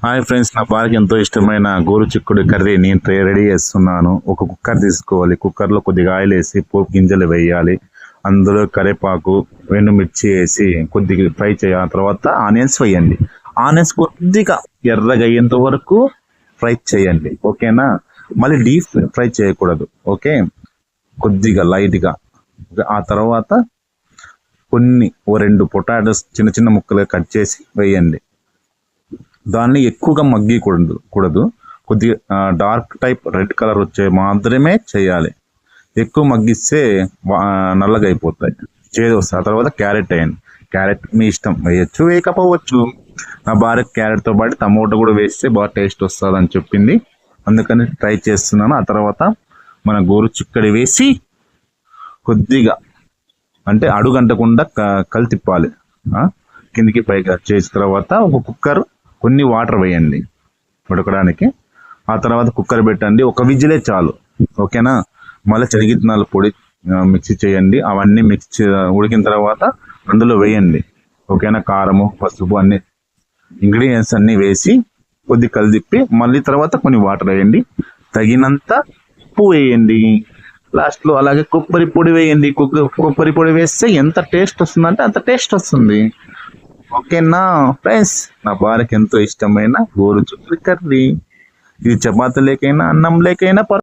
Hi friends, నా భార్యకి ఎంతో ఇష్టమైన గోరు చిక్కుడు కర్రీ నేను రెడీ చేస్తున్నాను. ఒక కుక్కర్ తీసుకోవాలి. కుక్కర్లో కొద్దిగా ఆయిల్ వేసి పోపు గింజలు వేయాలి. అందులో కరివేపాకు, ఎండుమిర్చి వేసి కొద్దిగా ఫ్రై చేయాలి. ఆ తర్వాత ఆనియన్స్ వేయండి. ఆనియన్స్ కొద్దిగా ఎర్రగా అయ్యేంత వరకు ఫ్రై చేయండి. ఓకేనా? మళ్ళీ డీప్ ఫ్రై చేయకూడదు. ఓకే, కొద్దిగా లైట్గా. ఆ తర్వాత ఓ 2 పొటాటోస్ చిన్న చిన్న ముక్కలుగా కట్ చేసి వేయండి. దాన్ని ఎక్కువగా మగ్గకూడదు. కొద్దిగా డార్క్ టైప్ రెడ్ కలర్ వచ్చే మాత్రమే చేయాలి. ఎక్కువ మగ్గిస్తే నల్లగా అయిపోతాయి, చేదు వస్తాయి. ఆ తర్వాత క్యారెట్ వేయండి. క్యారెట్ మీ ఇష్టం, వేయచ్చు వేయకపోవచ్చు. నా భార్య క్యారెట్తో పాటు టమోటా కూడా వేస్తే బాగా టేస్ట్ వస్తుంది అని చెప్పింది, అందుకని ట్రై చేస్తున్నాను. ఆ తర్వాత మన గోరు చిక్కడి వేసి కొద్దిగా అంటే అడుగంటకుండా కలి తిప్పాలి. కిందికి పైగా చేసిన తర్వాత ఒక కుక్కర్ కొన్ని వాటర్ వేయండి ఉడకడానికి. ఆ తర్వాత కుక్కర్ పెట్టండి. ఒక విజిలే చాలు. ఓకేనా? మళ్ళీ శనగిత్తనాల పొడి మిక్సీ చేయండి. అవన్నీ మిక్స్ ఉడికిన తర్వాత అందులో వేయండి. ఓకేనా? కారము, పసుపు అన్ని ఇంగ్రీడియంట్స్ అన్నీ వేసి కొద్ది కలిదిప్పి మళ్ళీ తర్వాత కొన్ని వాటర్ వేయండి. తగినంత ఉప్పు వేయండి. లాస్ట్లో అలాగే కొబ్బరి పొడి వేయండి. కొబ్బరి పొడి వేస్తే ఎంత టేస్ట్ వస్తుందంటే అంత టేస్ట్ వస్తుంది. ఓకేనా ఫ్రెండ్స్? నా భార్యకి ఎంతో ఇష్టమైన గోరు చిక్కుడు కర్రీ. ఇది చపాతీ లేకైనా అన్నం లేకైనా